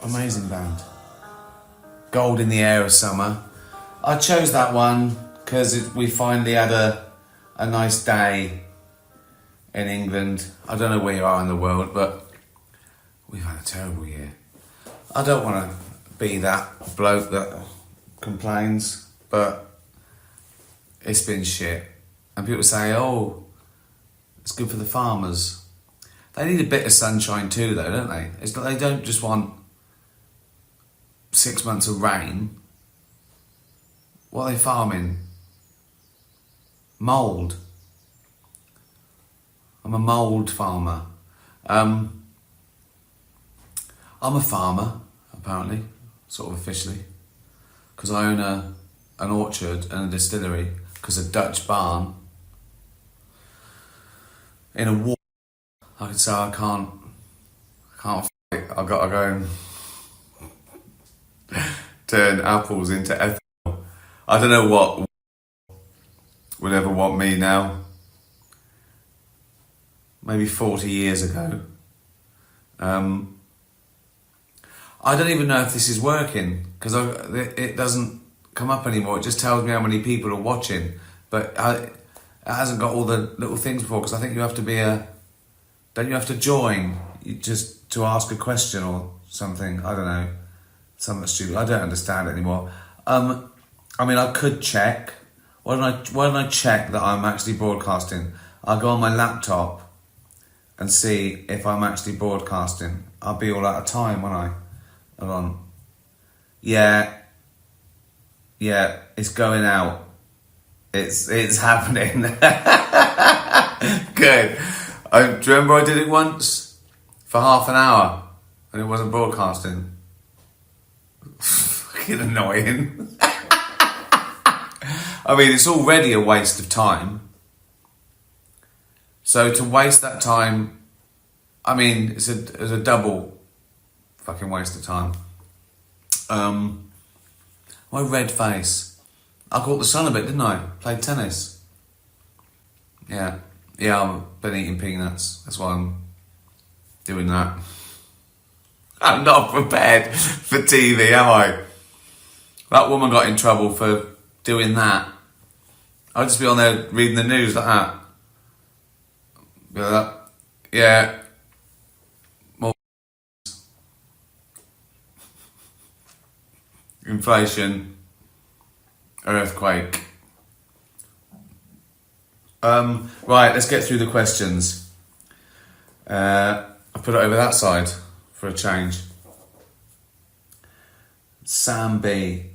Amazing band. Gold in the Air of Summer. I chose that one because we finally had a nice day in England. I don't know where you are in the world, but we've had a terrible year. I don't want to be that bloke that complains, but it's been shit. And people say, oh, it's good for the farmers. They need a bit of sunshine too, though, don't they? They don't just want 6 months of rain. What are they farming? Mould. I'm a mould farmer. I'm a farmer, apparently, sort of officially, because I own an orchard and a distillery, because a Dutch barn in a war. I could say I can't fight. I've got to go and turn apples into ethanol. I don't know what would ever want me now. Maybe 40 years ago. I don't even know if this is working, because it doesn't come up anymore. It just tells me how many people are watching, but it hasn't got all the little things before, because I think you have to be don't you have to join just to ask a question or something? I don't know. Something stupid. I don't understand it anymore. I mean, I could check. Why don't I check that I'm actually broadcasting? I'll go on my laptop and see if I'm actually broadcasting. I'll be all out of time, won't I? Hold on. Yeah, it's going out. It's happening. Good. Do you remember I did it once for half an hour and it wasn't broadcasting? Fucking annoying. I mean, it's already a waste of time. So to waste that time, I mean, it's a double fucking waste of time. My red face. I caught the sun a bit, didn't I? Played tennis. Yeah, I've been eating peanuts. That's why I'm doing that. I'm not prepared for TV, am I? That woman got in trouble for doing that. I'll just be on there reading the news like that. Be like that. Yeah. More inflation. Earthquake. Right, let's get through the questions. I put it over that side for a change. Sam B.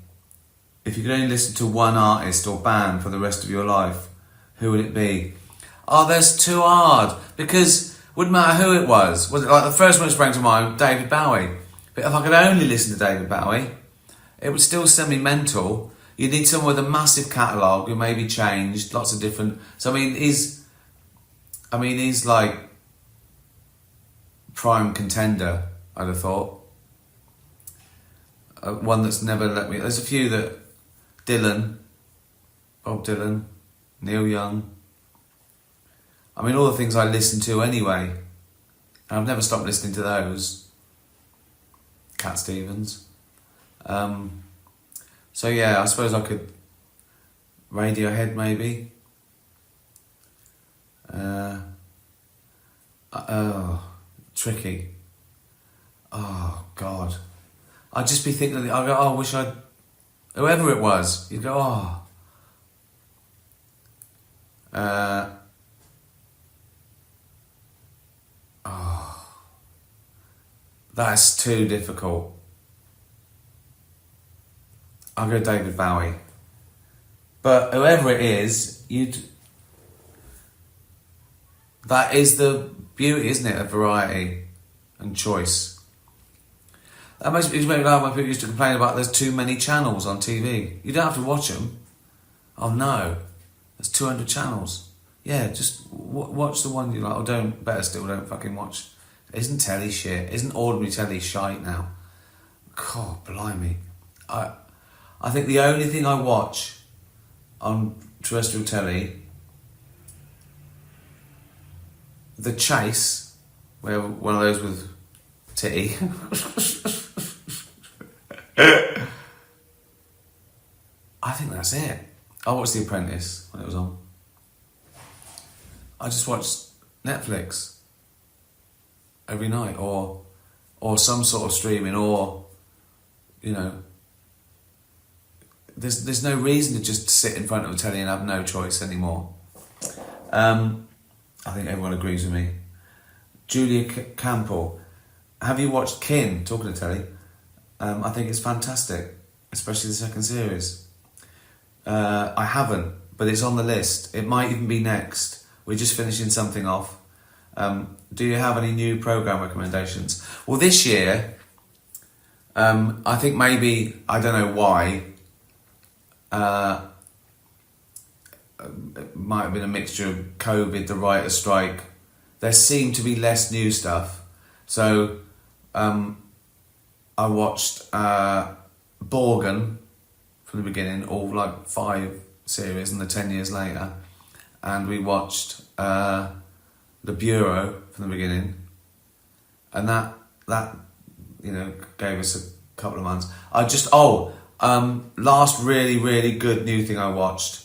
If you could only listen to one artist or band for the rest of your life, who would it be? Oh, that's too hard, because it wouldn't matter who it was. Was it like the first one that sprang to mind, David Bowie? But if I could only listen to David Bowie, it would still send me mental. You need someone with a massive catalogue who maybe changed, lots of different. So I mean, he's like prime contender. I'd have thought. One that's never let me. There's a few that Bob Dylan, Neil Young. I mean, all the things I listen to anyway, and I've never stopped listening to those. Cat Stevens. So yeah, I suppose I could. Radiohead maybe. Tricky. Oh God, I'd just be thinking. I go, oh, I wish I'd. Whoever it was, you'd go, oh. That's too difficult. I'll go David Bowie. But whoever it is, that is the beauty, isn't it, of variety and choice. That makes me laugh when people used to complain about there's too many channels on TV. You don't have to watch them. Oh no, there's 200 channels. Yeah, just watch the one you like, or don't fucking watch. Isn't telly shit? Isn't ordinary telly shite now? God, blimey. I think the only thing I watch on terrestrial telly, The Chase, where one of those with titty. I think that's it. I watched The Apprentice when it was on. I just watched Netflix every night, or some sort of streaming, or you know. There's no reason to just sit in front of a telly and have no choice anymore. I think everyone agrees with me. Julia Campbell, have you watched Kin? Talking to telly, I think it's fantastic, especially the second series. I haven't, but it's on the list. It might even be next. We're just finishing something off. Do you have any new programme recommendations? Well, this year, I think maybe, I don't know why, it might have been a mixture of COVID, the writer's strike. There seemed to be less new stuff. So I watched Borgen from the beginning, all like 5 series, and the 10 years later. And we watched The Bureau from the beginning. And that you know, gave us a couple of months. Last really, really good new thing I watched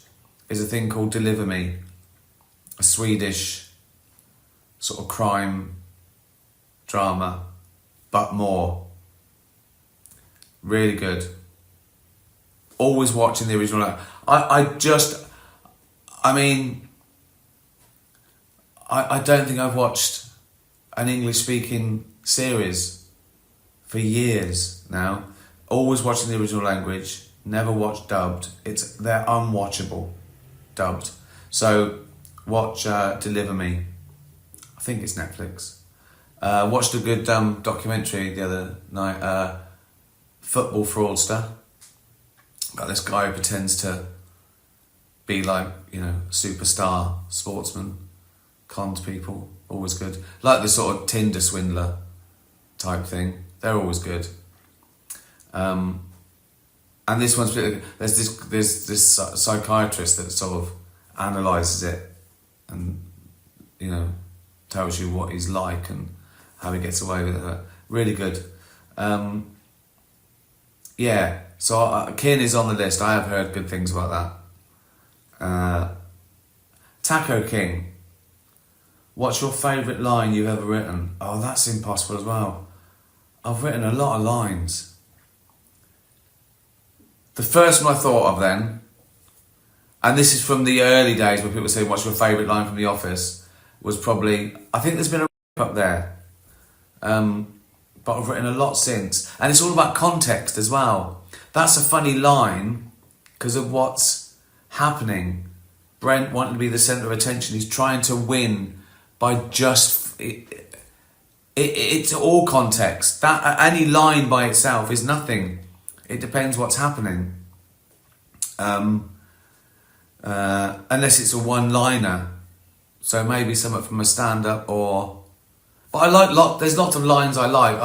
is a thing called Deliver Me, a Swedish sort of crime drama, but more. Really good. Always watching the original. I don't think I've watched an English-speaking series for years now. Always watching the original language, never watched dubbed. They're unwatchable, dubbed. So watch Deliver Me. I think it's Netflix. Watched a good documentary the other night, Football Fraudster, about this guy who pretends to be like, you know, superstar sportsman, cons people, always good. Like the sort of Tinder swindler type thing, they're always good. And this one's there's this psychiatrist that sort of analyses it and, you know, tells you what he's like and how he gets away with it. Really good. Yeah, so Kin is on the list. I have heard good things about that. Taco King, what's your favourite line you've ever written? Oh, that's impossible as well. I've written a lot of lines. The first one I thought of then, and this is from the early days when people say, what's your favourite line from The Office, was probably, I think there's been a up there. But I've written a lot since. And it's all about context as well. That's a funny line because of what's happening. Brent wanting to be the centre of attention. He's trying to win by just... It's all context. That any line by itself is nothing. It depends what's happening. Unless it's a one-liner. So maybe something from a stand-up or... But I like there's lots of lines I like.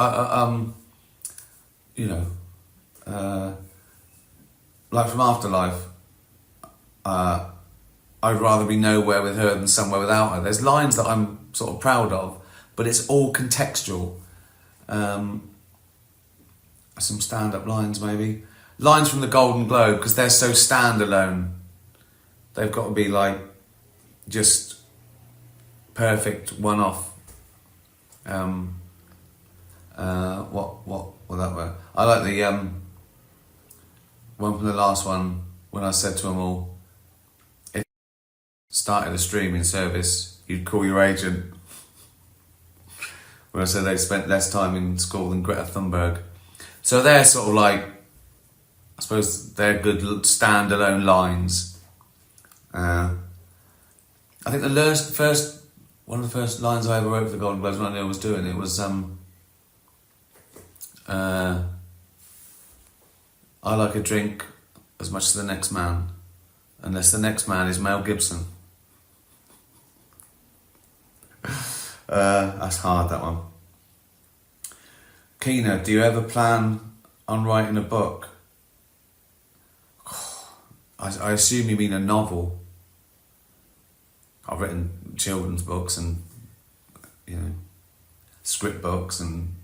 Like from Afterlife. I'd rather be nowhere with her than somewhere without her. There's lines that I'm sort of proud of, but it's all contextual. Some stand-up lines maybe. Lines from the Golden Globe, because they're so standalone. They've got to be like just perfect one-off. What that were? I like the one from the last one when I said to them all, if you started a streaming service, you'd call your agent. When I said they spent less time in school than Greta Thunberg. So they're sort of like, I suppose they're good standalone lines. I think one of the first lines I ever wrote for the Golden Globes when I knew I was doing it was, I like a drink as much as the next man, unless the next man is Mel Gibson. That's hard, that one. Keena, do you ever plan on writing a book? I assume you mean a novel. I've written children's books and, you know, script books and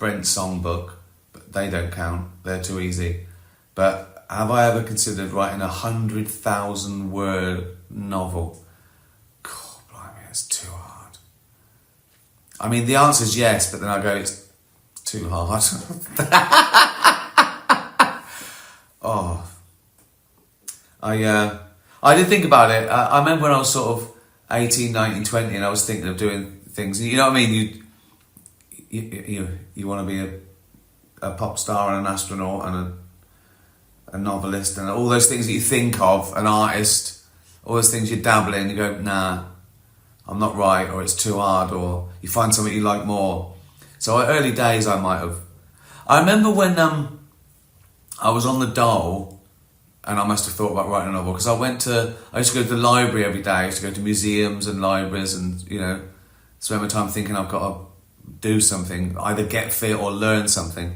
Brent's songbook, but they don't count. They're too easy. But have I ever considered writing 100,000 word novel? God, blimey, it's too hard. I mean, the answer is yes, but then I go, it's too hard. Oh, I did think about it. I remember when I was sort of 18, 19, 20, and I was thinking of doing things. You know what I mean? You want to be a pop star and an astronaut and a novelist and all those things that you think of, an artist, all those things you dabble in. You go, nah, I'm not right, or it's too hard, or you find something you like more. So early days, I might have. I remember when I was on the dole, and I must have thought about writing a novel, because I used to go to the library every day. I used to go to museums and libraries and, spend my time thinking I've got to do something, either get fit or learn something.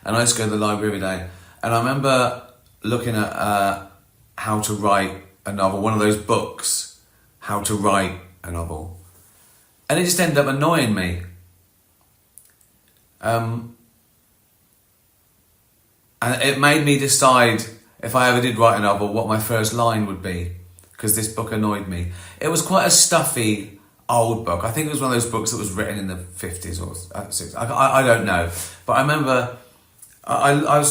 And I used to go to the library every day. And I remember looking at how to write a novel, one of those books, how to write a novel. And it just ended up annoying me. And it made me decide, if I ever did write a novel, what my first line would be, because this book annoyed me. It was quite a stuffy, old book. I think it was one of those books that was written in the 50s or 60s. I don't know. But I remember I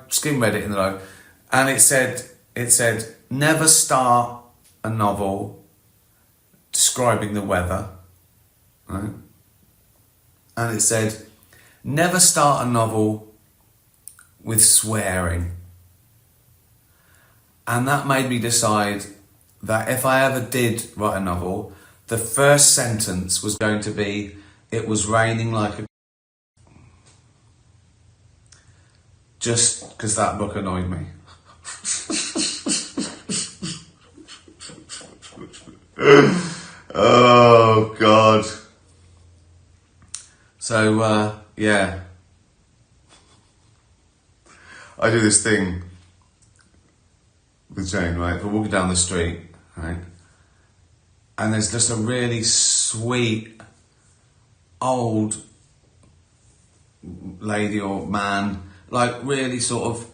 skim read it in the library, and it said, never start a novel describing the weather, right? And it said, never start a novel with swearing. And that made me decide that if I ever did write a novel, the first sentence was going to be, it was raining like a... Just because that book annoyed me. Oh, God. So, yeah. I do this thing with Jane, right? If we're walking down the street, right? And there's just a really sweet old lady or man, like really sort of,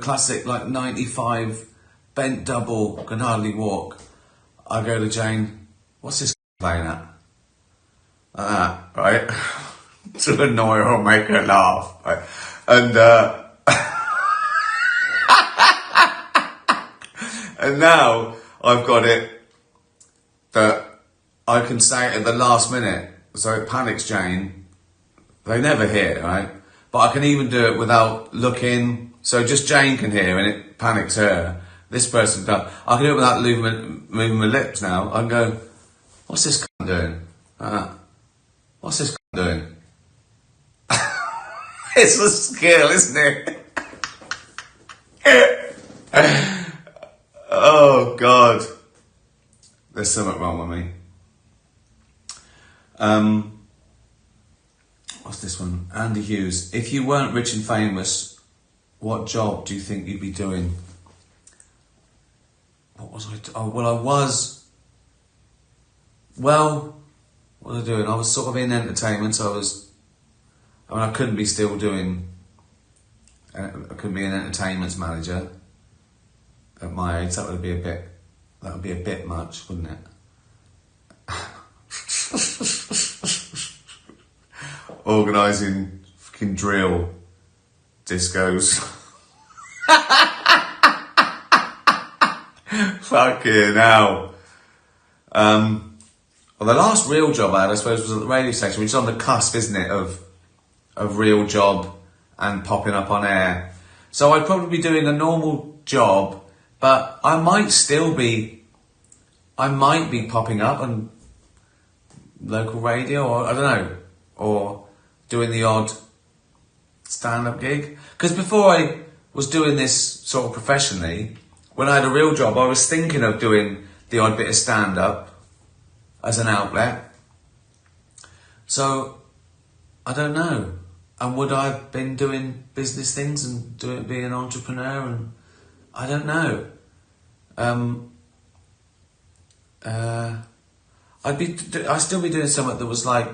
classic, like 95, bent double, can hardly walk. I go to Jane, what's this playing at? Like that, right? To annoy her or make her laugh, right? And, and now I've got it that I can say it at the last minute, so it panics Jane. They never hear, right? But I can even do it without looking, so just Jane can hear and it panics her. This person does. I can do it without moving my lips now. I can go, what's this cunt doing? What's this cunt doing? It's a skill, isn't it? Oh, God. There's something wrong with me. What's this one? Andy Hughes. If you weren't rich and famous, what job do you think you'd be doing? What was I doing? What was I doing? I was sort of in entertainment, so I couldn't be still doing... I couldn't be an entertainment manager at my age. That would be a bit much, wouldn't it? Organising fucking drill discos. Fucking hell. Well, the last real job I had, I suppose, was at the radio station, which is on the cusp, isn't it, of real job and popping up on air. So I'd probably be doing a normal job, but I might be popping up on local radio, or I don't know, or doing the odd stand-up gig. Because before I was doing this sort of professionally, when I had a real job, I was thinking of doing the odd bit of stand-up as an outlet. So, I don't know. And would I have been doing business things and being an entrepreneur? And I don't know. I'd still be doing something that was like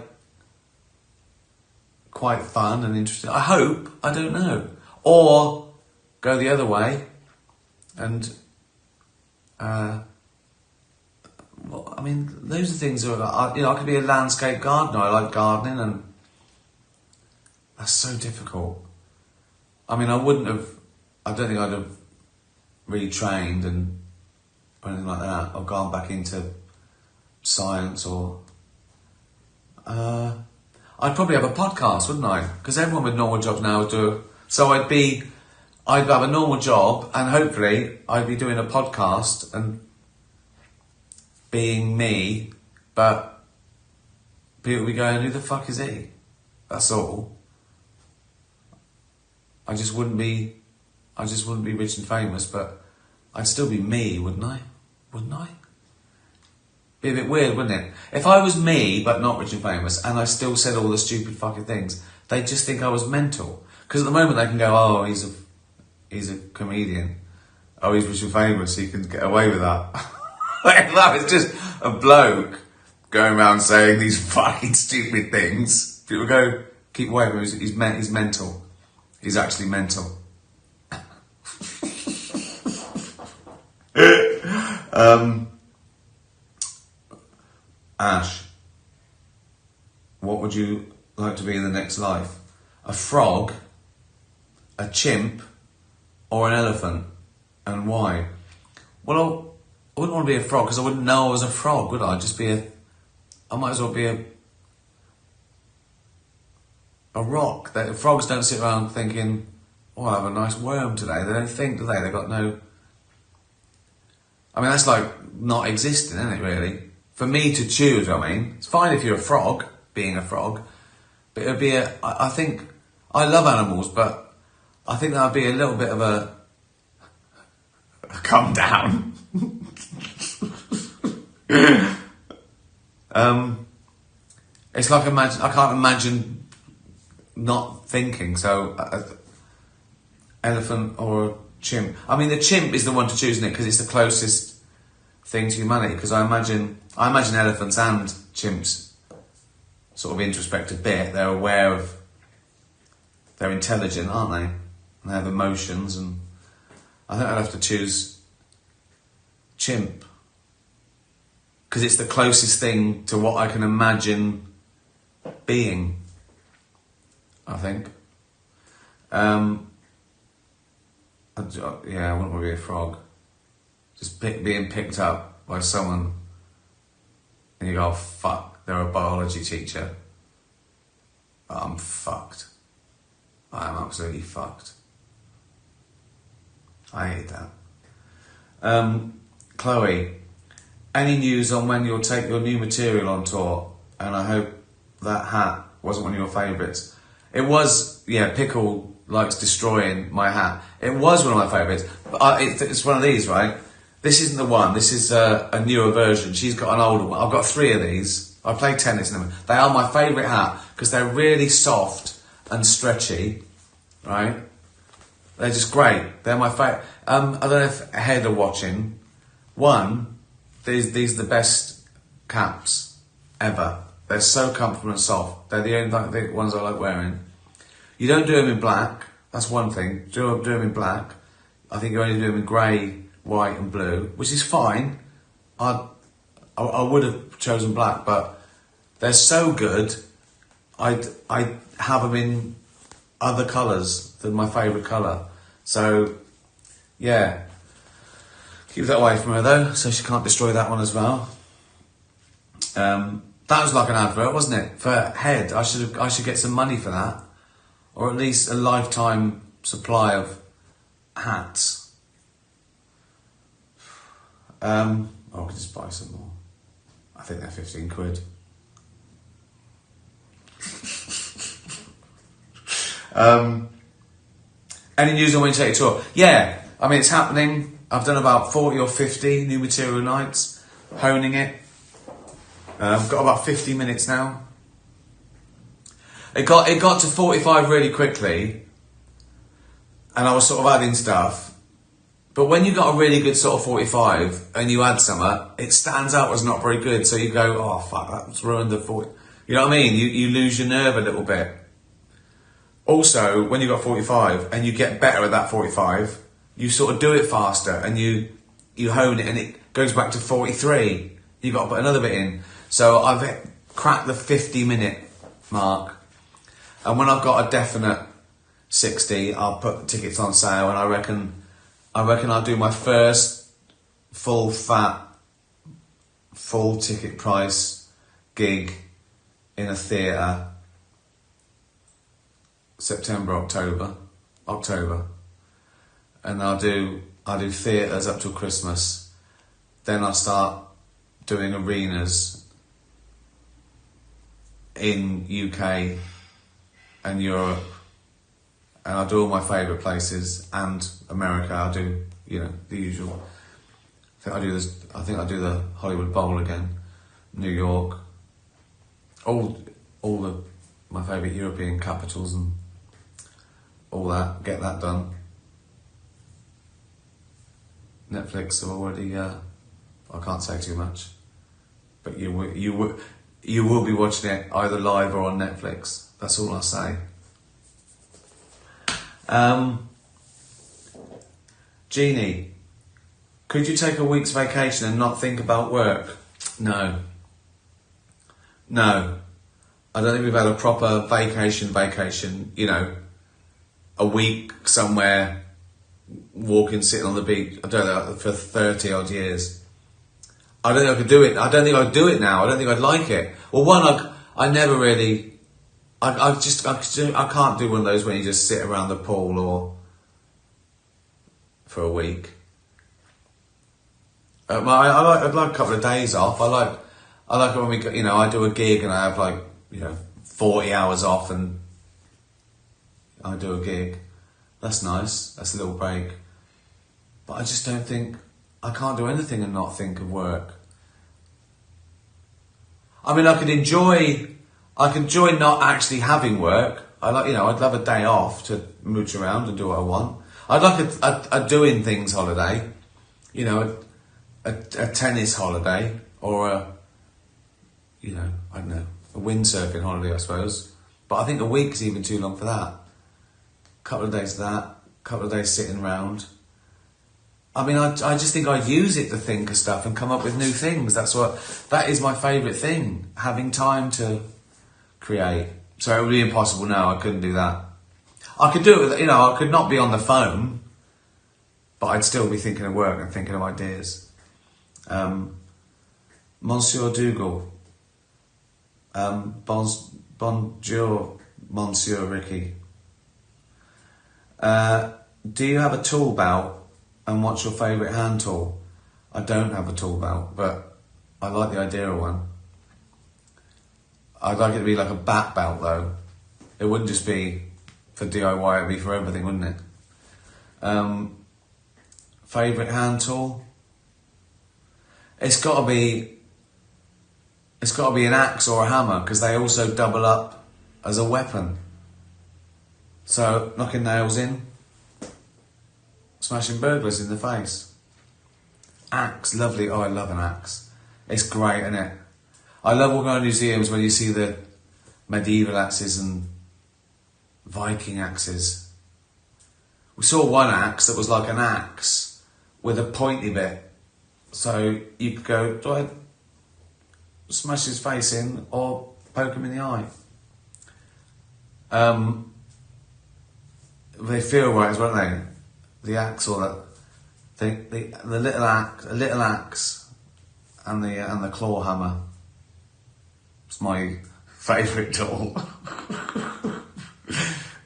quite fun and interesting. I hope, I don't know. Or go the other way and, well, I mean, those are things that are, I could be a landscape gardener. I like gardening, and that's so difficult. I mean, I don't think I'd have really trained or anything like that, or gone back into science, or I'd probably have a podcast, wouldn't I? Because everyone with normal jobs now do. So I'd have a normal job, and hopefully I'd be doing a podcast and being me, but people would be going, who the fuck is he? That's all. I just wouldn't be rich and famous, but I'd still be me, wouldn't I? Wouldn't I? Be a bit weird, wouldn't it? If I was me, but not rich and famous, and I still said all the stupid fucking things, they'd just think I was mental. Because at the moment they can go, oh, he's a comedian. Oh, he's rich and famous, so he can get away with that. If that was just a bloke going around saying these fucking stupid things, people go, keep away from him, he's mental. He's actually mental. Ash, what would you like to be in the next life? A frog, a chimp, or an elephant? And why? Well, I wouldn't want to be a frog because I wouldn't know I was a frog, would I? I might as well be a rock. Frogs don't sit around thinking, oh, I'll have a nice worm today. They don't think, do they? They've got no... I mean, that's like not existing, isn't it, really? For me to choose, I mean, it's fine if you're a frog, being a frog, but it would be I think, I love animals, but I think that would be a little bit of a calm down. It's like I can't imagine not thinking, so elephant or chimp. I mean, the chimp is the one to choose, isn't it? Because it's the closest thing to humanity. Because I imagine elephants and chimps sort of introspect a bit. They're aware of, they're intelligent, aren't they? And they have emotions, and I think I'd have to choose chimp. Because it's the closest thing to what I can imagine being, I think. I wouldn't want to be a frog. Just being picked up by someone and you go, oh, fuck, they're a biology teacher. I'm fucked. I am absolutely fucked. I hate that. Chloe, any news on when you'll take your new material on tour? And I hope that hat wasn't one of your favourites. It was, Pickle likes destroying my hat. It was one of my favourites. But it's one of these, right? This isn't the one. This is a newer version. She's got an older one. I've got 3 of these. I play tennis in them. They are my favourite hat because they're really soft and stretchy, right? They're just great. They're my favourite. I don't know if Head are watching. One, these are the best caps ever. They're so comfortable and soft. They're the only ones I like wearing. You don't do them in black. That's one thing. Do them in black. I think you only do them in grey, white and blue, which is fine. I would have chosen black, but they're so good. I'd have them in other colours than my favourite colour. So, yeah. Keep that away from her though, so she can't destroy that one as well. That was like an advert, wasn't it? For Head. I should get some money for that. Or at least a lifetime supply of hats. I could just buy some more. I think they're 15 quid. Any news on when you take a tour? Yeah, I mean, it's happening. I've done about 40 or 50 new material nights, honing it. I've got about 50 minutes now. It got to 45 really quickly, and I was sort of adding stuff. But when you got a really good sort of 45 and you add something, it stands out as not very good. So you go, oh fuck, that's ruined the 40. You know what I mean? You lose your nerve a little bit. Also, when you've got 45 and you get better at that 45, you sort of do it faster and you hone it and it goes back to 43. You've got to put another bit in. So I've cracked the 50-minute mark. And when I've got a definite 60, I'll put the tickets on sale, and I reckon I'll do my first full ticket price gig in a theatre September, October, and I'll do theatres up till Christmas. Then I'll start doing arenas in UK and Europe, and I'll do all my favourite places, and America. I'll do, the usual. I think I'll do the Hollywood Bowl again, New York, all my favourite European capitals and all that. Get that done. Netflix have already. I can't say too much, but you will be watching it either live or on Netflix. That's all I'll say. Jeannie, could you take a week's vacation and not think about work? No. I don't think we've had a proper vacation, a week somewhere, walking, sitting on the beach, I don't know, for 30 odd years. I don't think I could do it. I don't think I'd do it now. I don't think I'd like it. Well, I never really, I can't do one of those when you just sit around the pool or for a week. I'd like a couple of days off. I like it when we, I do a gig and I have 40 hours off and I do a gig. That's nice. That's a little break. But I just don't think, I can't do anything and not think of work. I mean, I could enjoy not actually having work. I'd love a day off to mooch around and do what I want. I'd like a doing things holiday, a tennis holiday or a windsurfing holiday, I suppose. But I think a week's even too long for that. Couple of days of that, couple of days sitting around. I mean, I just think I use it to think of stuff and come up with new things. That is my favourite thing, having time to create. So it would be impossible now, I couldn't do that. I could do it with, I could not be on the phone, but I'd still be thinking of work and thinking of ideas. Monsieur Dougal. Bonjour, Monsieur Ricky. Do you have a tool belt, and what's your favourite hand tool? I don't have a tool belt, but I like the idea of one. I'd like it to be like a bat belt though. It wouldn't just be for DIY, it'd be for everything, wouldn't it? Favourite hand tool? It's got to be an axe or a hammer, because they also double up as a weapon. So, knocking nails in, smashing burglars in the face. Axe, lovely. Oh, I love an axe. It's great, isn't it? I love walking around museums when you see the medieval axes and Viking axes. We saw one axe that was like an axe with a pointy bit. So you could go, do I smash his face in or poke him in the eye? They feel right, weren't they? The axe or the little axe and the claw hammer. It's my favourite tool.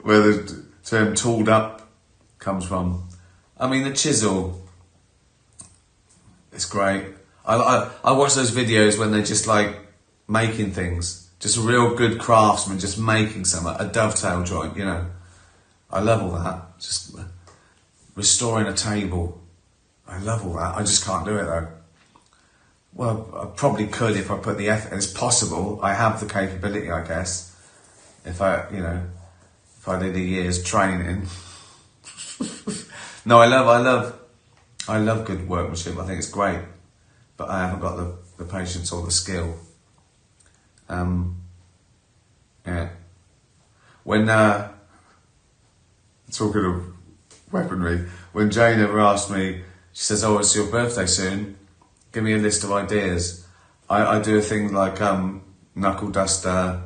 Where the term tooled up comes from. I mean, the chisel, it's great. I watch those videos when they're just like making things. Just a real good craftsman just making something, a dovetail joint, I love all that. Just restoring a table. I love all that. I just can't do it though. Well, I probably could if I put the effort. It's possible. I have the capability, I guess. If I did a year's training. No, I love good workmanship. I think it's great, but I haven't got the patience or the skill. Yeah. When talking of weaponry, when Jane ever asked me, she says, "Oh, it's your birthday soon. Give me a list of ideas." I do a thing like knuckle duster,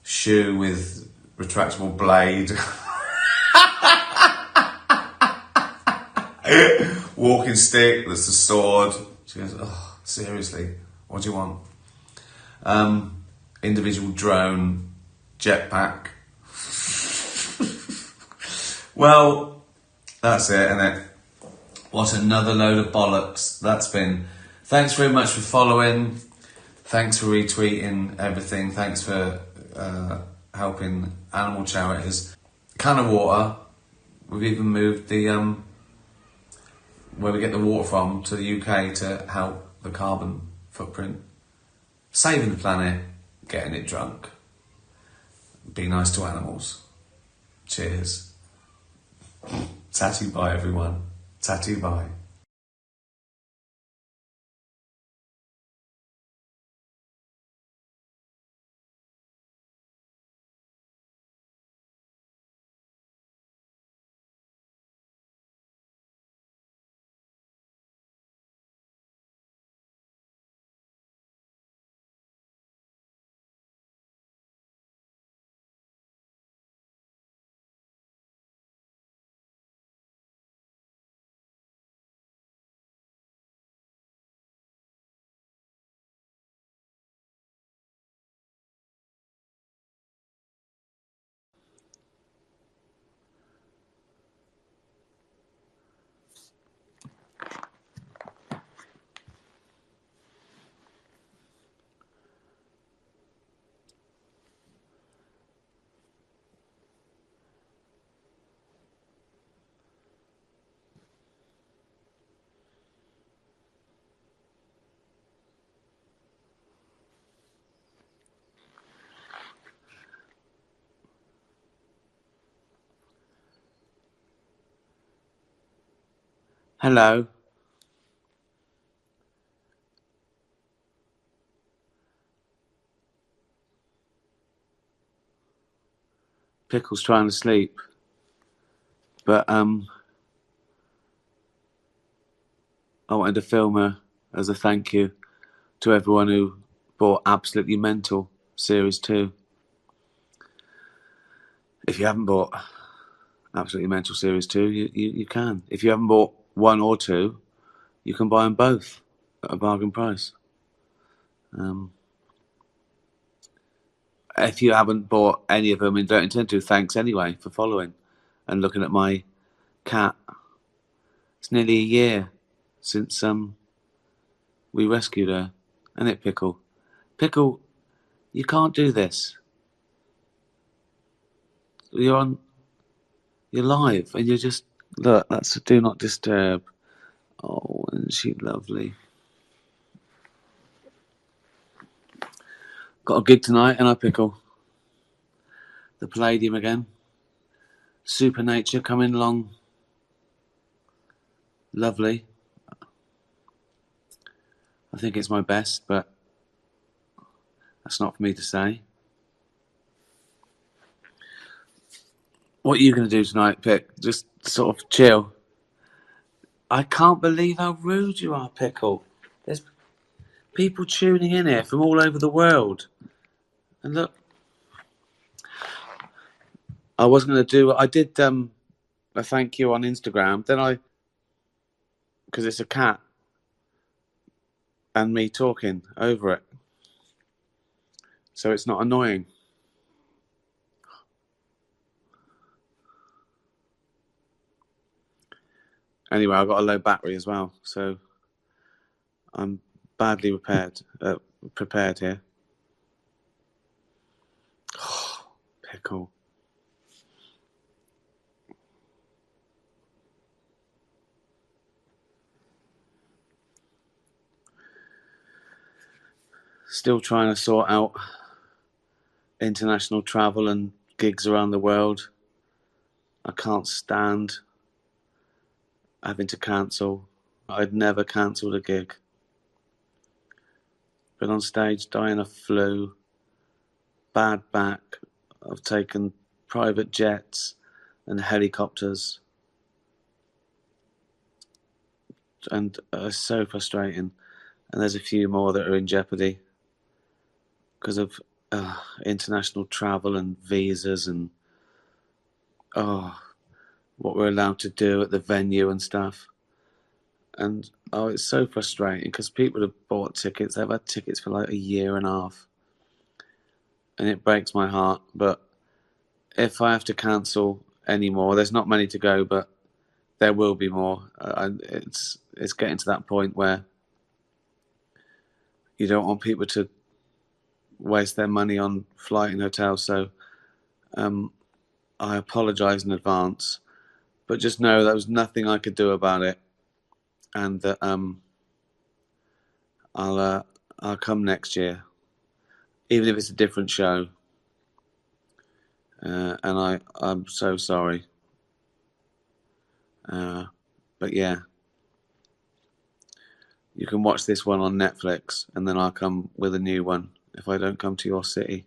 shoe with retractable blade, walking stick that's a sword. She goes, "Oh, seriously, what do you want?" Individual drone, jetpack. Well, that's it, isn't it? What another load of bollocks that's been. Thanks very much for following. Thanks for retweeting everything. Thanks for helping animal charities. Can of water. We've even moved the where we get the water from to the UK to help the carbon footprint. Saving the planet, getting it drunk. Be nice to animals. Cheers. Tatty bye, everyone. Tatty bye. Hello. Pickle's trying to sleep, but I wanted to film her as a thank you to everyone who bought Absolutely Mental Series 2. If you haven't bought Absolutely Mental Series 2, you can. If you haven't bought 1 or 2, you can buy them both at a bargain price. If you haven't bought any of them and don't intend to, thanks anyway for following and looking at my cat. It's nearly a year since we rescued her. Isn't it, Pickle? Pickle, you can't do this. You're live and you're just, look, that's a do not disturb. Oh, isn't she lovely? Got a gig tonight, and I Pickle. The Palladium again. Supernature coming along. Lovely. I think it's my best, but that's not for me to say. What are you going to do tonight, Pick? Just sort of chill. I can't believe how rude you are, Pickle. There's people tuning in here from all over the world. And look, I was going to do, I did a thank you on Instagram. Then because it's a cat and me talking over it. So it's not annoying. Anyway, I've got a low battery as well, so I'm badly prepared here. Oh, Pickle. Still trying to sort out international travel and gigs around the world. I can't stand having to cancel. I'd never cancelled a gig. Been on stage, dying of flu, bad back. I've taken private jets. and helicopters. And it's so frustrating. And there's a few more that are in jeopardy because of international travel and visas and what we're allowed to do at the venue and stuff. And it's so frustrating because people have bought tickets. They've had tickets for like a year and a half, and it breaks my heart. But if I have to cancel any more, there's not many to go, but there will be more. It's getting to that point where you don't want people to waste their money on flight and hotel. So I apologise in advance, but just know there was nothing I could do about it, and that I'll come next year, even if it's a different show. And I'm so sorry. But yeah, you can watch this one on Netflix, and then I'll come with a new one if I don't come to your city.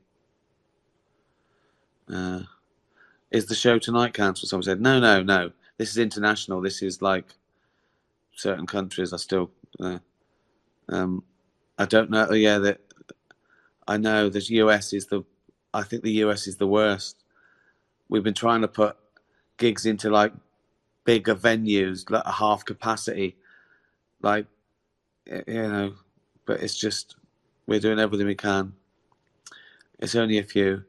Is the show tonight cancelled? Someone said, no. This is international. This is like certain countries are still. I don't know. Oh, yeah, that I know. The US is I think the US is the worst. We've been trying to put gigs into like bigger venues, like a half capacity, like But it's just we're doing everything we can. It's only a few.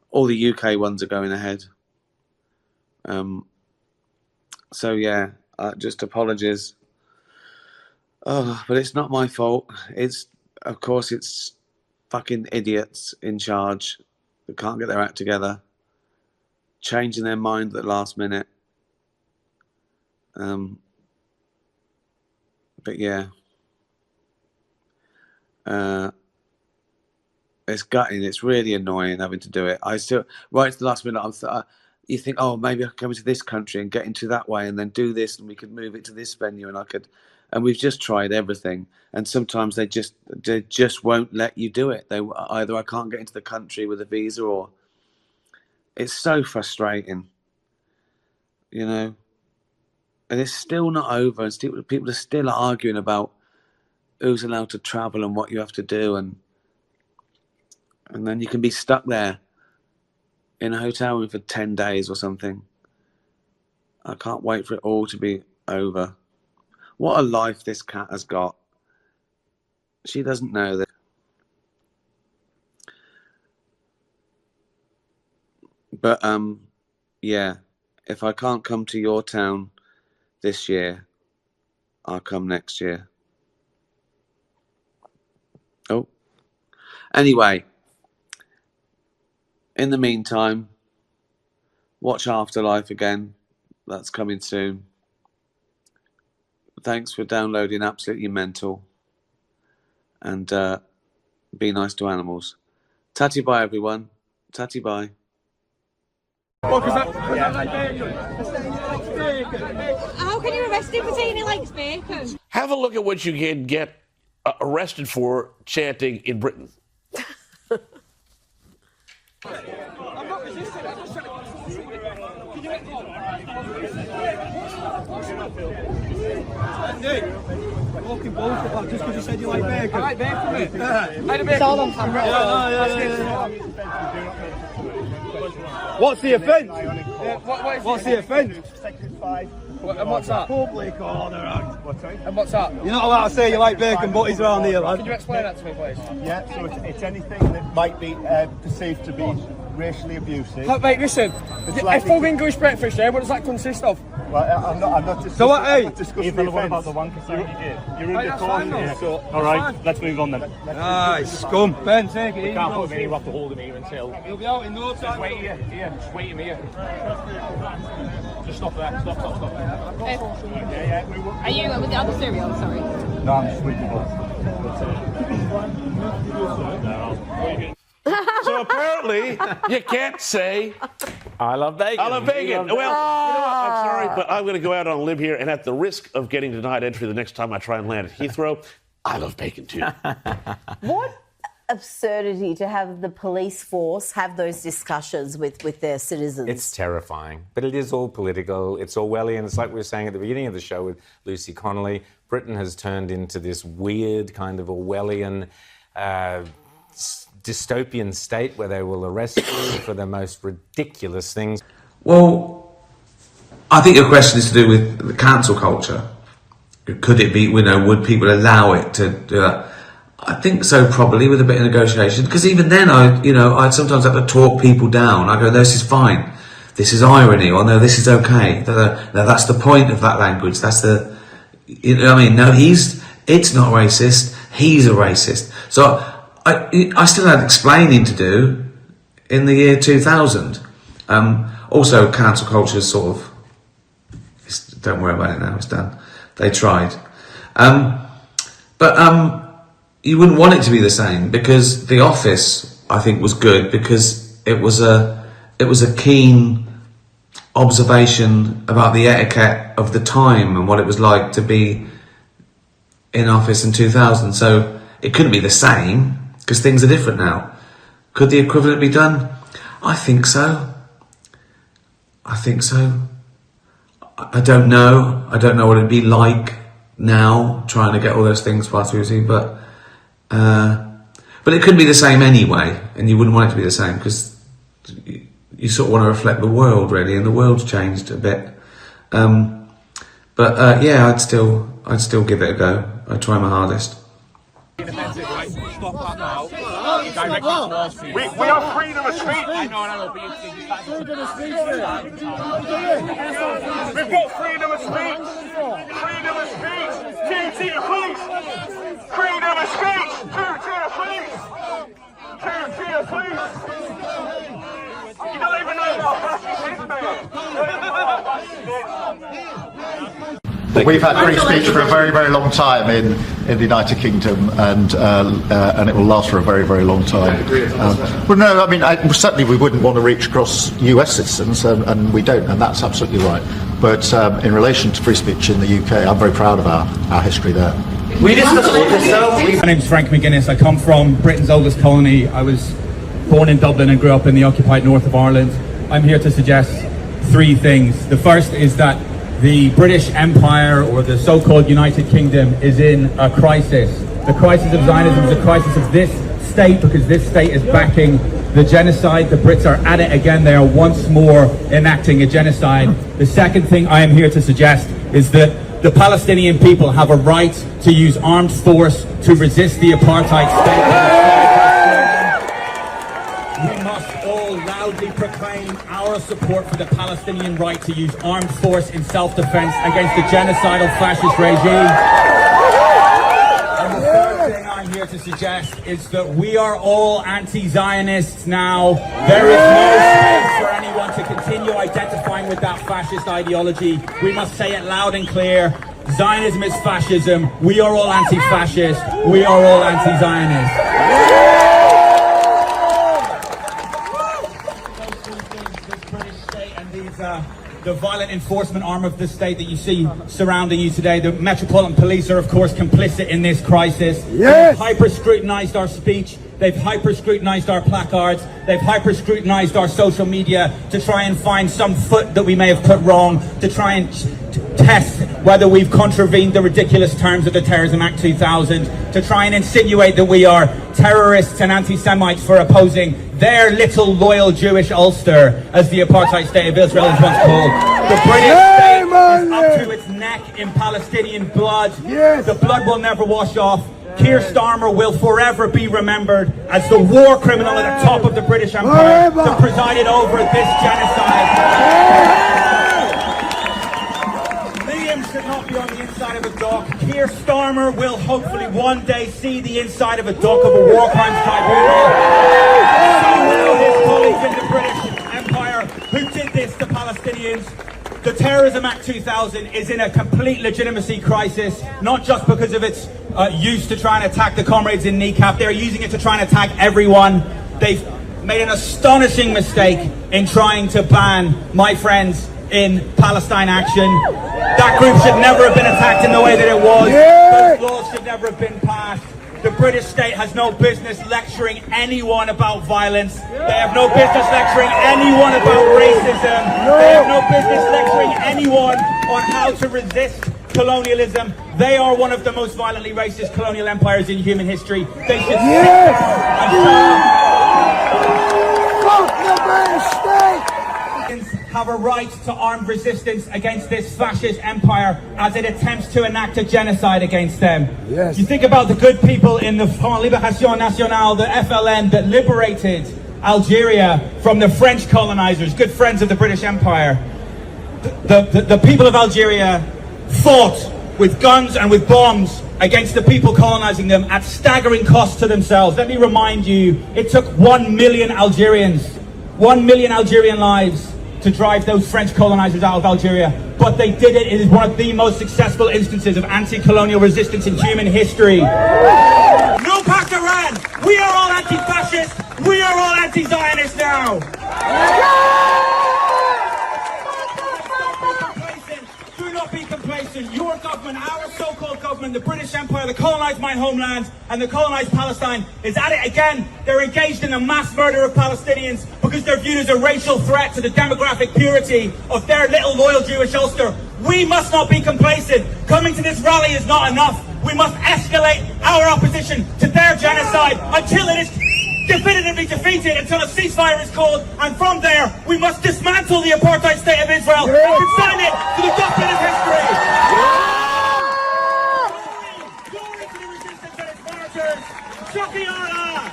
All the UK ones are going ahead. So yeah, just apologies. But it's not my fault. Of course it's fucking idiots in charge that can't get their act together, changing their mind at the last minute. But yeah, it's gutting. It's really annoying having to do it. I still, right to the last minute, you think, maybe I could come into this country and get into that way and then do this, and we could move it to this venue, and we've just tried everything, and sometimes they just won't let you do it. Either I can't get into the country with a visa, or it's so frustrating, and it's still not over, and people are still arguing about who's allowed to travel and what you have to do, and then you can be stuck there in a hotel room for 10 days or something. I can't wait for it all to be over. What a life this cat has got. She doesn't know that. But yeah, if I can't come to your town this year, I'll come next year. Anyway, in the meantime, watch Afterlife again. That's coming soon. Thanks for downloading Absolutely Mental. And be nice to animals. Tatty bye, everyone. Tatty bye. How can you arrest him for saying he likes bacon? Have a look at what you can get arrested for chanting in Britain. I'm not resisting. I'm just trying to... Can you make one? Walking bullshit, just because you said you like bacon. I like bacon, mate. It's all on camera. Yeah. What's the offence? What's the offence? And what's that? Public order act. And what's that? You're not allowed to say you like bacon butties around here, lad. Can you explain that to me, please? Yeah, so it's anything that might be perceived to be racially abusive. Mate, listen, a full English breakfast, what does that consist of? Well, I'm not discussing, so what, hey? What about the one percent you did? You're in the corner, so... Alright, let's move on then. Scum. Ben, take it easy. We can't put him here, we'll have to hold him here until... He'll be out in no time. Just wait here, just wait him here. Just stop there, stop. Are you with the other cereal? Sorry. No, I'm just with you. So apparently, you can't say, I love bacon. I love bacon. Well, you know what? I'm sorry, but I'm going to go out on a limb here, and at the risk of getting denied entry the next time I try and land at Heathrow, I love bacon too. What? absurdity to have the police force have those discussions with their citizens. It's terrifying, but it is all political. It's Orwellian. It's like we were saying at the beginning of the show with Lucy Connolly. Britain has turned into this weird kind of Orwellian dystopian state where they will arrest you for the most ridiculous things. Well, I think your question is to do with the cancel culture. Could it be, you know, would people allow it to do that? I think so, probably, with a bit of negotiation. Because even then, I'd sometimes have to talk people down. I go, no, this is fine. This is irony. Or no, this is okay. No, that's the point of that language. That's the, you know what I mean? No, it's not racist. He's a racist. So I still had explaining to do in the year 2000. Also, cancel culture is sort of, don't worry about it now, it's done. They tried. But you wouldn't want it to be the same, because The Office, I think, was good because it was a keen observation about the etiquette of the time and what it was like to be in office in 2000. So it couldn't be the same because things are different now. Could the equivalent be done? I think so. I don't know. I don't know what it'd be like now trying to get all those things passed through, but it could be the same anyway, and you wouldn't want it to be the same because you sort of want to reflect the world, really, and the world's changed a bit. Yeah, I'd still give it a go. I'd try my hardest. Stop that now. We have freedom of speech. I know, but We've got freedom of speech. Freedom of speech. Two-tier police. Freedom of speech. Two-tier police. Two-tier police. You don't even know what fascist is, man. We've had free speech for a very, very long time in the United Kingdom, and it will last for a very, very long time. Well, no, I mean, certainly we wouldn't want to reach across US citizens, and we don't, and that's absolutely right. But in relation to free speech in the UK, I'm very proud of our history there. We discuss all this stuff. My name's Frank McGuinness. I come from Britain's oldest colony. I was born in Dublin and grew up in the occupied north of Ireland. I'm here to suggest three things. The first is that the British Empire, or the so-called United Kingdom, is in a crisis. The crisis of Zionism is a crisis of this state, because this state is backing the genocide. The Brits are at it again. They are once more enacting a genocide. The second thing I am here to suggest is that the Palestinian people have a right to use armed force to resist the apartheid state. We must all loudly proclaim our support for the Palestinian right to use armed force in self-defense against the genocidal fascist regime. And the third thing I'm here to suggest is that we are all anti-Zionists now. There is no space for anyone to continue identifying with that fascist ideology. We must say it loud and clear. Zionism is fascism. We are all anti-fascist. We are all anti-Zionist. The violent enforcement arm of the state that you see surrounding you today, the Metropolitan Police, are of course complicit in this crisis. Yes. They've hyper-scrutinized our speech, they've hyper-scrutinized our placards, they've hyper-scrutinized our social media to try and find some foot that we may have put wrong, to try and test whether we've contravened the ridiculous terms of the Terrorism Act 2000, to try and insinuate that we are terrorists and anti-Semites for opposing their little loyal Jewish Ulster, as the apartheid state of Israel is once called. The British state is up to its neck in Palestinian blood. Yes. The blood will never wash off. Keir Starmer will forever be remembered as the war criminal at the top of the British Empire that presided over this genocide. Liam should not be on the inside of a dock. Keir Starmer will hopefully one day see the inside of a dock of a war crimes tribunal. So will his colleagues in the British Empire who did this to Palestinians. The Terrorism Act 2000 is in a complete legitimacy crisis, not just because of its use to try and attack the comrades in kneecap. They're using it to try and attack everyone. They've made an astonishing mistake in trying to ban my friends in Palestine Action. That group should never have been attacked in the way that it was. Those laws should never have been passed. The British state has no business lecturing anyone about violence. They have no business lecturing anyone about racism. They have no business lecturing anyone on how to resist colonialism. They are one of the most violently racist colonial empires in human history. They should sit down and Fuck the British state! have a right to armed resistance against this fascist empire as it attempts to enact a genocide against them. Yes. You think about the good people in the Front Libération Nationale, the FLN, that liberated Algeria from the French colonizers, good friends of the British Empire. The people of Algeria fought with guns and with bombs against the people colonizing them at staggering cost to themselves. Let me remind you, it took 1 million Algerians, 1 million Algerian lives to drive those French colonizers out of Algeria. But they did it. It is one of the most successful instances of anti-colonial resistance in human history. No Pact Iran! We are all anti-fascist! We are all anti-Zionist now! Do not be complacent. Your government, our so-called government, the British Empire, that colonized my homeland and that colonized Palestine, is at it again. They're engaged in the mass murder of Palestinians because they're viewed as a racial threat to the demographic purity of their little loyal Jewish Ulster. We must not be complacent. Coming to this rally is not enough. We must escalate our opposition to their genocide until it is definitively defeated, until a ceasefire is called, and from there we must dismantle the apartheid state of Israel and consign it to the dustbin of history. Glory to the resistance and its martyrs. Shoki Allah!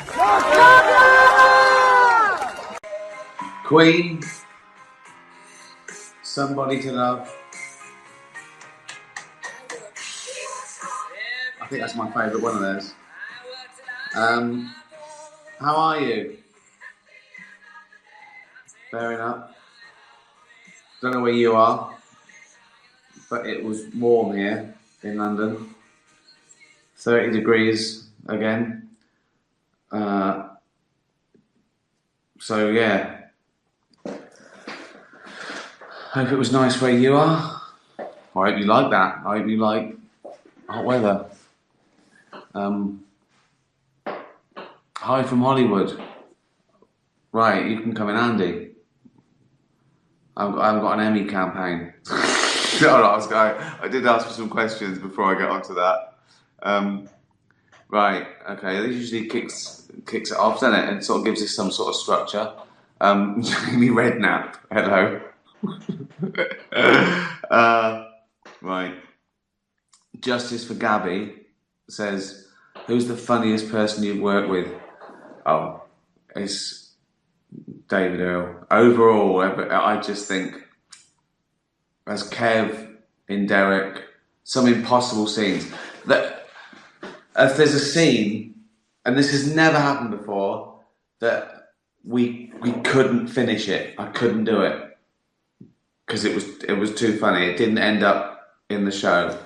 Queen, Somebody to Love. I think that's my favourite one of those. How are you? Fair enough. Don't know where you are, but it was warm here in London. 30 degrees again. So yeah. Hope it was nice where you are. I hope you like that. I hope you like hot weather. Hi from Hollywood. Right, you can come in handy. I haven't got an Emmy campaign. I did ask for some questions before I get onto that. Right, okay, this usually kicks it off, doesn't it? And sort of gives us some sort of structure. Jamie Redknapp, hello. Right. Justice for Gabby says, who's the funniest person you've worked with? Oh, it's David Earl. Overall, I just think, as Kev in Derek, some impossible scenes. That if there's a scene, and this has never happened before, that we couldn't finish it. I couldn't do it because it was too funny. It didn't end up in the show.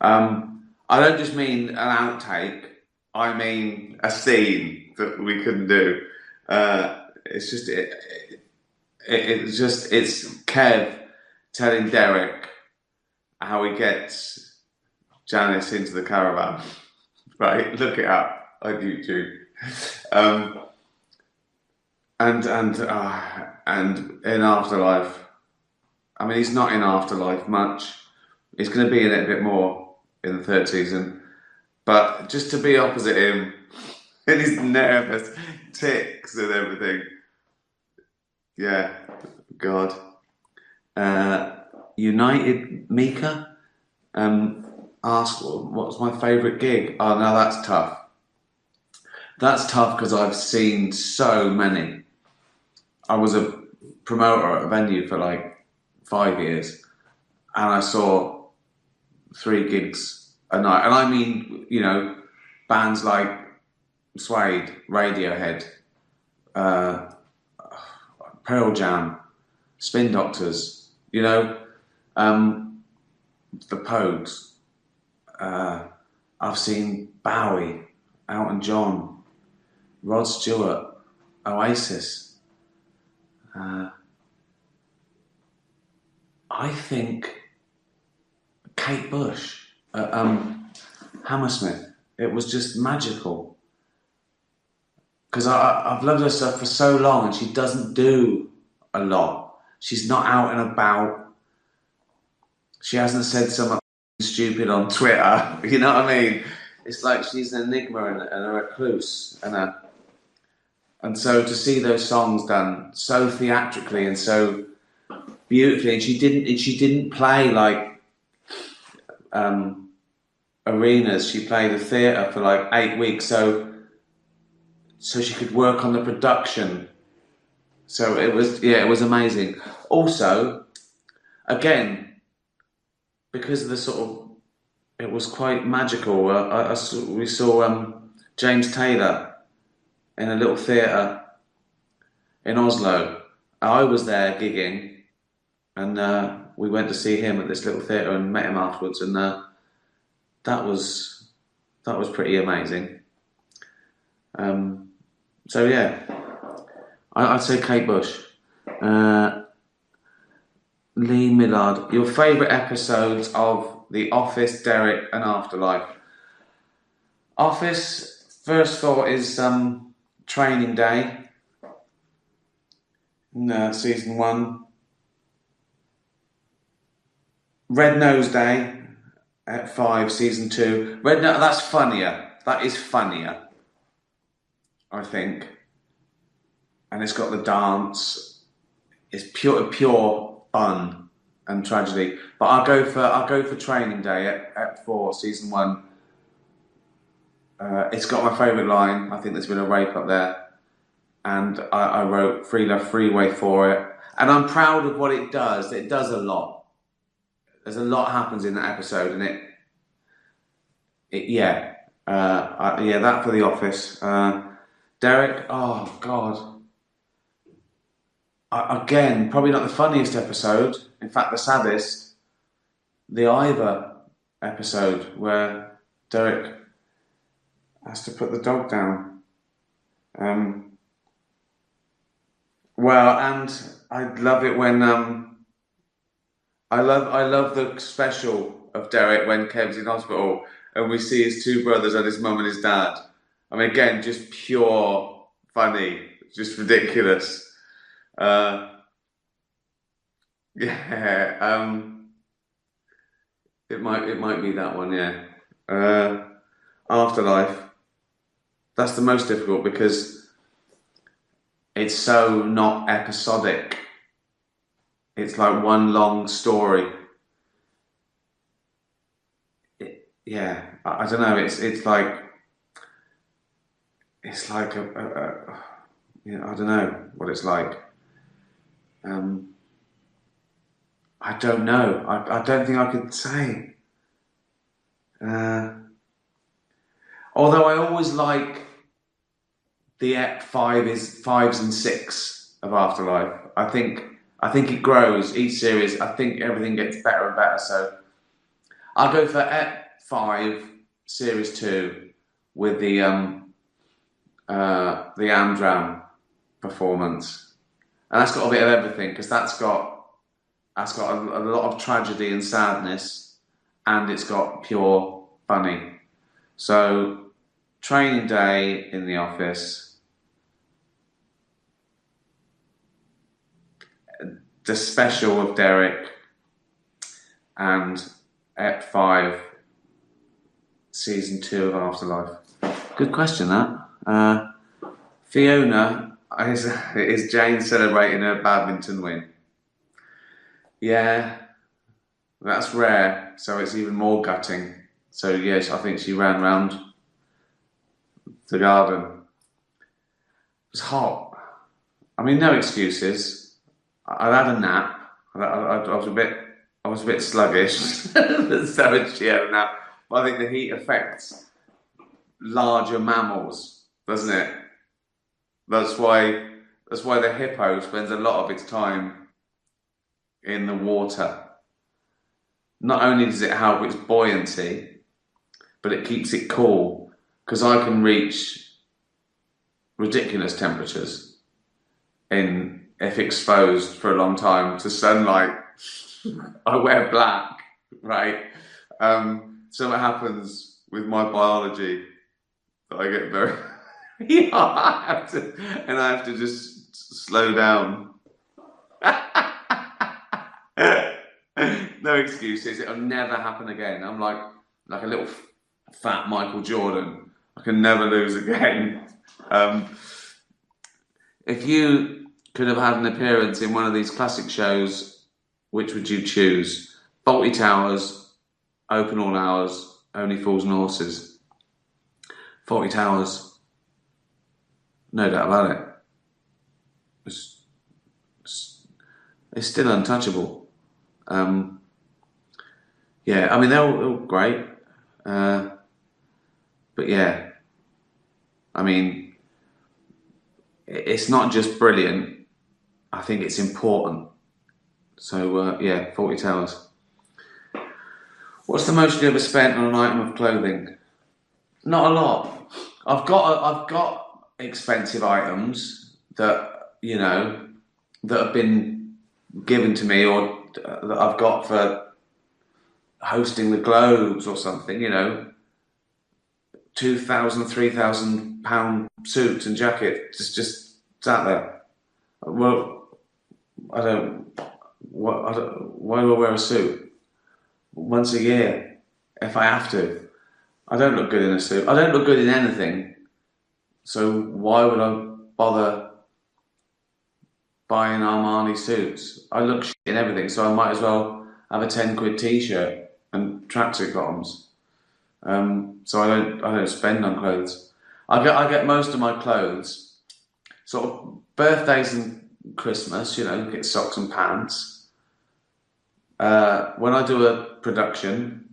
I don't just mean an outtake. I mean a scene that we couldn't do. It's Kev telling Derek how he gets Janice into the caravan. Right, look it up on YouTube. And in Afterlife, I mean, he's not in Afterlife much. He's going to be in it a bit more in the third season. But just to be opposite him, and his nervous tics and everything. Yeah, God. United Mika asked, what's my favourite gig? Oh, no, that's tough. That's tough because I've seen so many. I was a promoter at a venue for like 5 years, and I saw 3 gigs a night. And I mean, you know, bands like Suede, Radiohead, Pearl Jam, Spin Doctors, you know, the Pogues. I've seen Bowie, Elton John, Rod Stewart, Oasis. I think Kate Bush, Hammersmith. it was just magical. Because I've loved her stuff for so long, and she doesn't do a lot. She's not out and about. She hasn't said something stupid on Twitter. You know what I mean? It's like she's an enigma and a recluse, and so to see those songs done so theatrically and so beautifully, and she didn't play like arenas. She played a theatre for like 8 weeks, so she could work on the production. So it was amazing. Also, again, because of the sort of, it was quite magical. We saw James Taylor in a little theatre in Oslo. I was there gigging, and we went to see him at this little theatre and met him afterwards, and that was pretty amazing. So yeah, I'd say Kate Bush. Lee Millard, your favourite episodes of The Office, Derek, and Afterlife? Office, first thought is Training Day, season 1. Red Nose Day at 5, season 2. That's funnier. That is funnier, I think. And it's got the dance. It's pure fun and tragedy. But I'll go for Training Day at 4, season 1. It's got my favourite line. I think there's been a rape up there, and I wrote Free Love Freeway for it. And I'm proud of what it does. It does a lot. There's a lot happens in that episode, and that for The Office. Derek, oh God. Again, probably not the funniest episode. In fact, the saddest. The Ivor episode where Derek has to put the dog down. Well, and I love it when I love the special of Derek when Kev's in hospital and we see his 2 brothers and his mum and his dad. I mean, again, just pure funny, just ridiculous. It might be that one, yeah. Afterlife. That's the most difficult because it's so not episodic. It's like one long story. I don't know. It's like I don't know what it's like. I don't know. I don't think I could say. Although I always like the Ep 5s and 6 of Afterlife. I think it grows each series. I think everything gets better and better. So I'll go for Ep 5, series 2, with the Amdram performance, and that's got a bit of everything because that's got a lot of tragedy and sadness, and it's got pure funny. So Training Day in The Office, the special of Derek, and Ep 5, season 2 of Afterlife. Good question, that. Fiona, is Jane celebrating her badminton win? Yeah, that's rare, so it's even more gutting. So yes, I think she ran round the garden. It was hot. I mean, no excuses. I had a nap. I was a bit sluggish, so she had a nap. But I think the heat affects larger mammals, doesn't it? That's why the hippo spends a lot of its time in the water. Not only does it help its buoyancy, but it keeps it cool. Because I can reach ridiculous temperatures if exposed for a long time to sunlight. I wear black, right? So what happens with my biology that I get very yeah, I have to just slow down. No excuses. It'll never happen again. I'm like a little fat Michael Jordan. I can never lose again. If you could have had an appearance in one of these classic shows, which would you choose? Fawlty Towers, Open All Hours, Only Fools and Horses. Fawlty Towers, no doubt about it. It's still untouchable. Yeah, I mean, they're all great. But yeah, I mean, it's not just brilliant. I think it's important. So yeah, Fawlty Towers. What's the most you ever spent on an item of clothing? Not a lot. I've got expensive items that, you know, that have been given to me or that I've got for hosting the Globes or something, you know, £2,000, £3,000 suits and jackets just sat there. Well, why do I wear a suit? Once a year, if I have to. I don't look good in a suit. I don't look good in anything. So why would I bother buying Armani suits? I look shit in everything, so I might as well have a 10 quid t-shirt and tracksuit bottoms. So I don't spend on clothes. I get most of my clothes sort of birthdays and Christmas, you know, get socks and pants. When I do a production,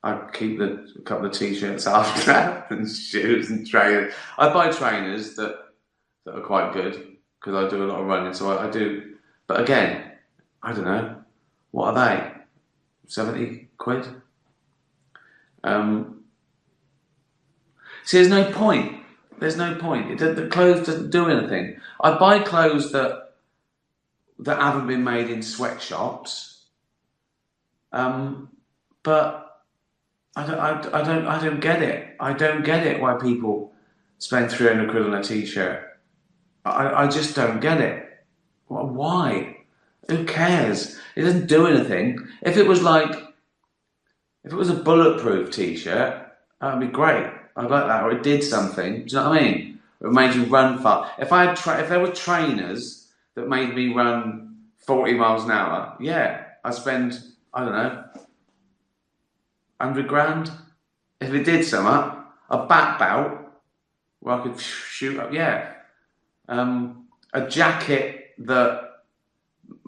I keep a couple of t-shirts after that and shoes and trainers. I buy trainers that are quite good because I do a lot of running, so I do. But again, I don't know. What are they? 70 quid? See, there's no point. There's no point. The clothes doesn't do anything. I buy clothes that haven't been made in sweatshops. But I don't get it. I don't get it why people spend 300 quid on a t-shirt. I just don't get it. Why? Who cares? It doesn't do anything. If it was a bulletproof t-shirt, that would be great. I'd like that. Or it did something. Do you know what I mean? It made you run fast. If there were trainers that made me run 40 miles an hour, yeah, I'd spend, I don't know, 100 grand. If it did something, a bat belt where I could shoot up, yeah. A jacket that,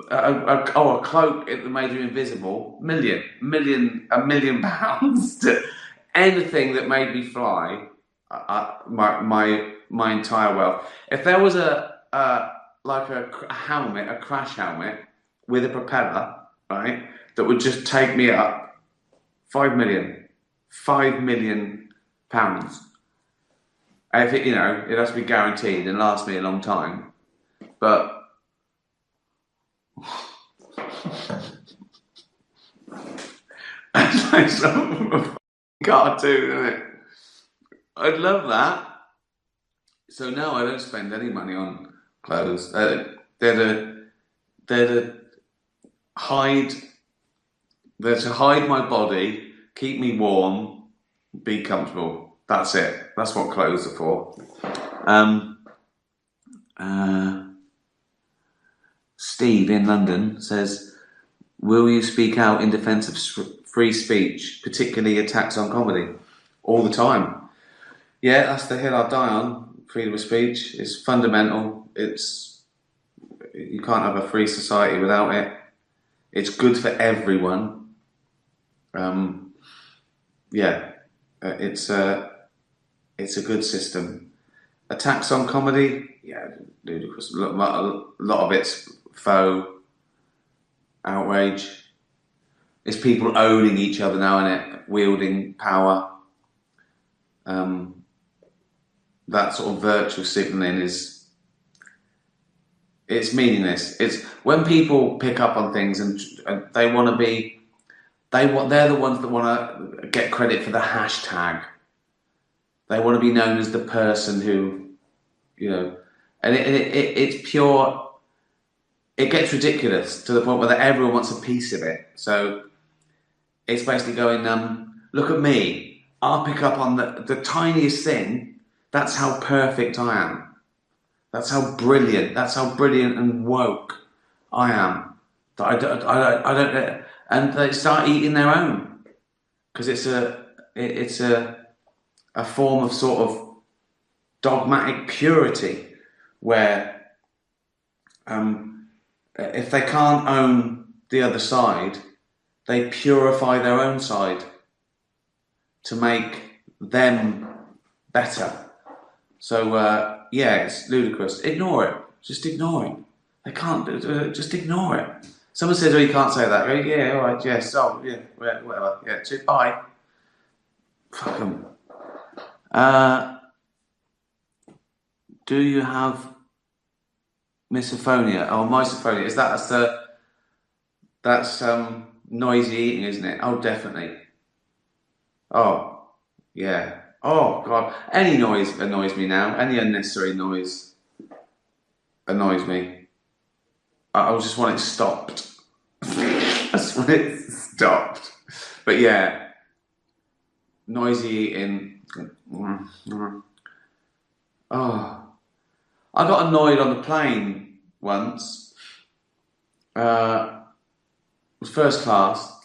a cloak that made you invisible, a million pounds. Anything that made me fly, my entire wealth. If there was a helmet, a crash helmet with a propeller, right, that would just take me up, 5 million pounds. If it, you know, it has to be guaranteed and last me a long time, but. That's like some cartoon, isn't it? I'd love that. So no, I don't spend any money on clothes. They're to hide my body, keep me warm, be comfortable. That's it. That's what clothes are for. Steve in London says, will you speak out in defence of free speech, particularly attacks on comedy? All the time. Yeah, that's the hill I die on. Freedom of speech is fundamental. You can't have a free society without it. It's good for everyone. It's a good system. Attacks on comedy, yeah, ludicrous. A lot of it's faux outrage. It's people owning each other now, innit? Wielding power. That sort of virtual signalling it's meaningless. It's when people pick up on things and they want to be they're the ones that want to get credit for the hashtag. They want to be known as the person who, you know, and it's pure. It gets ridiculous to the point where everyone wants a piece of it. So it's basically going, look at me. I'll pick up on the tiniest thing. That's how perfect I am. That's how brilliant. That's how brilliant and woke I am. That I don't. And they start eating their own because it's a form of sort of dogmatic purity where if they can't own the other side, they purify their own side to make them better. So yeah, it's ludicrous. Ignore it. Just ignore it. They can't do it. Just ignore it. Someone says, "Oh, you can't say that." I go, yeah, all right, yes, oh, yeah, whatever. Yeah, bye. Fuck 'em. Do you have misophonia? Oh, misophonia. Is that's noisy eating, isn't it? Oh, definitely. Oh, yeah. Oh, God. Any noise annoys me now. Any unnecessary noise annoys me. I just want it stopped. I just want it stopped. But yeah, noisy eating. Oh, I got annoyed on the plane once. It was first class.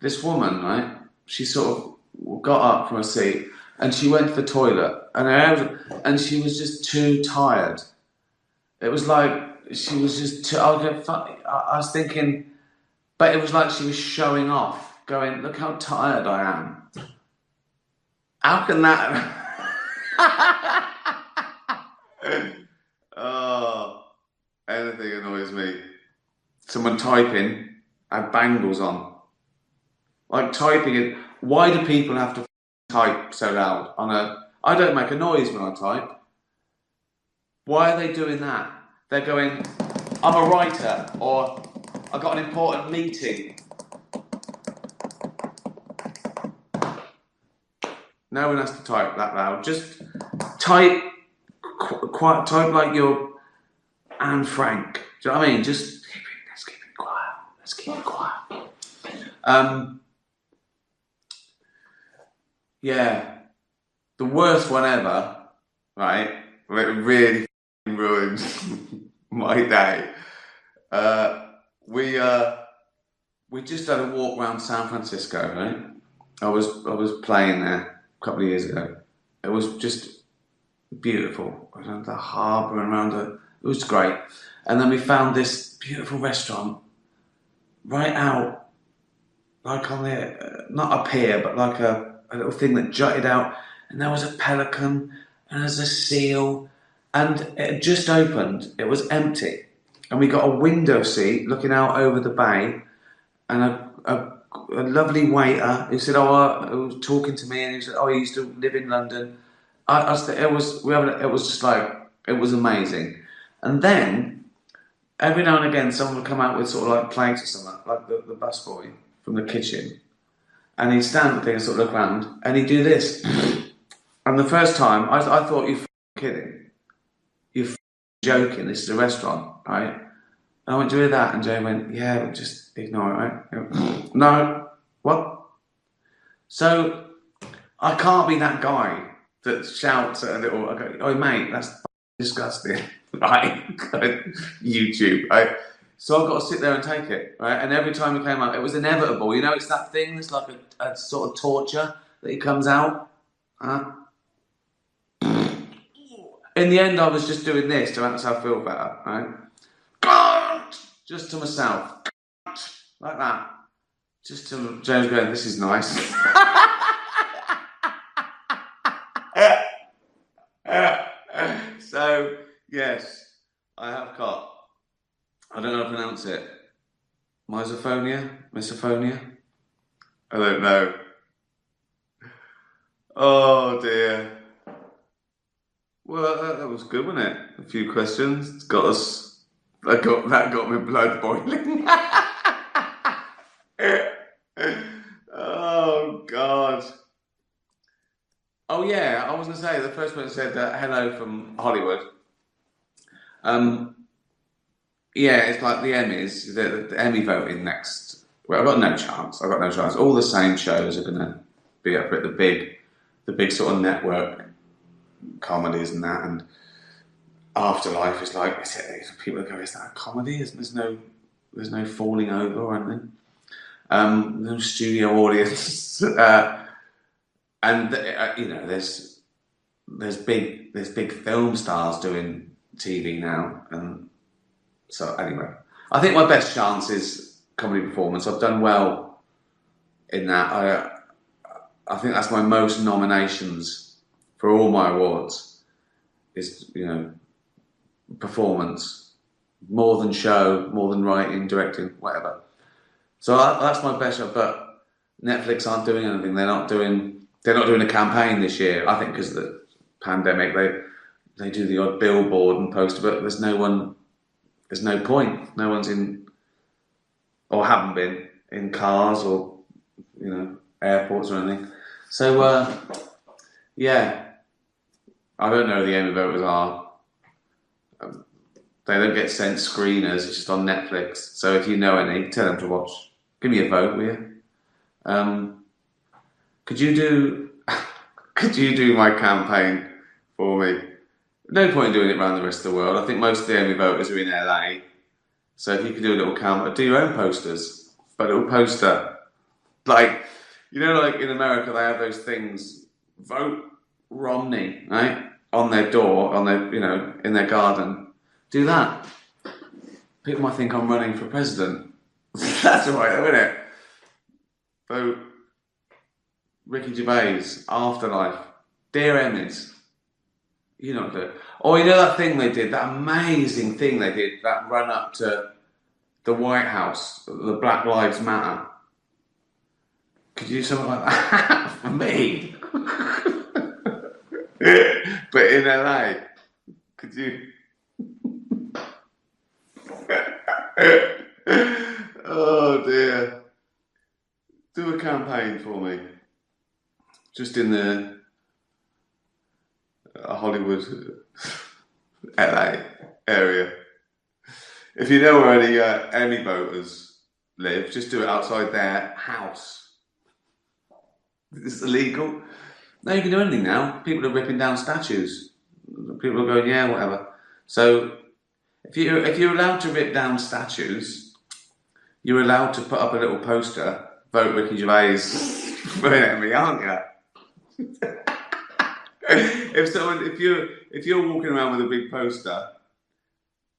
This woman, right? She sort of got up from her seat and she went to the toilet, and she was just too tired. It was like she was just too. I was thinking, but it was like she was showing off, going, "Look how tired I am." How can that? Oh, anything annoys me. Someone typing had bangles on. Like typing it. Why do people have to type so loud I don't make a noise when I type. Why are they doing that? They're going, "I'm a writer," or "I got an important meeting." No one has to type that loud. Just type type like you're Anne Frank. Do you know what I mean? Just let's keep it quiet. Let's keep it quiet. Yeah, the worst one ever, right? It really ruined my day. We just had a walk around San Francisco, right? I was playing there a couple of years ago. It was just beautiful. Around the harbour and around it was great. And then we found this beautiful restaurant right out, like on the not a pier, but like a little thing that jutted out, and there was a pelican and there's a seal, and it had just opened. It was empty, and we got a window seat looking out over the bay, and a lovely waiter who said, who was talking to me, and he said, "Oh, he used to live in London." It was just like, it was amazing. And then every now and again, someone would come out with sort of like plates or something, like the busboy from the kitchen, and he'd stand there and sort of look around, and he'd do this. And the first time, I thought, "You're kidding, you're joking. This is a restaurant, right?" And I went, "Do you hear that?" And Jay went, "Yeah, just ignore it, right?" No, what? So I can't be that guy that shouts at a little, I go, "Oh, mate, that's disgusting," right? YouTube, right? So I've got to sit there and take it, right? And every time it came out, it was inevitable. You know, it's that thing that's like a sort of torture that it comes out. In the end, I was just doing this to make myself feel better, right? Just to myself, like that. Just to James going, "This is nice." So, yes, I have got, I don't know how to pronounce it, misophonia? I don't know. Oh dear. Well, that was good, wasn't it? A few questions. It's got us, that got my blood boiling. to say? The first one said hello from Hollywood. Yeah, it's like the Emmys, the Emmy voting next. Well, I've got no chance. I've got no chance. All the same shows are going to be up at the big sort of network comedies and that. And Afterlife is like, people go, is that a comedy? There's no falling over or anything. No studio audience, and there's big film stars doing TV now, and so anyway, I think my best chance is comedy performance. I've done well in that. I think that's my most nominations for all my awards is performance, more than show, more than writing, directing, whatever. So that's my best shot. But Netflix aren't doing anything. They're not doing a campaign this year. I think because of the pandemic, they do the odd billboard and poster, but there's no one. There's no point. No one's in, or haven't been in cars or airports or anything. So yeah, I don't know who the Emmy voters are. They don't get sent screeners. It's just on Netflix. So if you know any, tell them to watch. Give me a vote, will you? Could you do my campaign for me? No point in doing it around the rest of the world. I think most of the Emmy voters are in LA. So if you could do a little campaign, do your own posters. But a little poster. Like in America, they have those things, vote Romney, right? On their door, in their garden. Do that. People might think I'm running for president. That's all right, isn't it? Vote Ricky Gervais, Afterlife, Dear Emmys. You know what to do. Or that thing they did, that amazing thing they did, that run up to the White House, the Black Lives Matter. Could you do something like that for me? But in LA, could you? Oh dear. Do a campaign for me. Just in the Hollywood, LA area. If you know where any Emmy voters live, just do it outside their house. Is it illegal? No, you can do anything now. People are ripping down statues. People are going, yeah, whatever. So if you're allowed to rip down statues, you're allowed to put up a little poster, vote Ricky Gervais for an Emmy, aren't you? If you're walking around with a big poster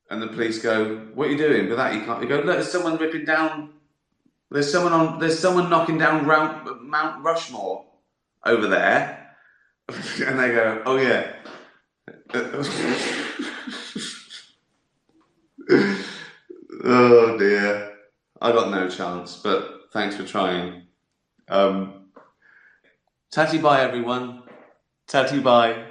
and the police go, what are you doing with that? You can't. You go, look, there's someone ripping down. There's someone knocking down Mount Rushmore over there, and they go, oh yeah. Oh dear, I got no chance. But thanks for trying. Tatty bye everyone. Tatty bye.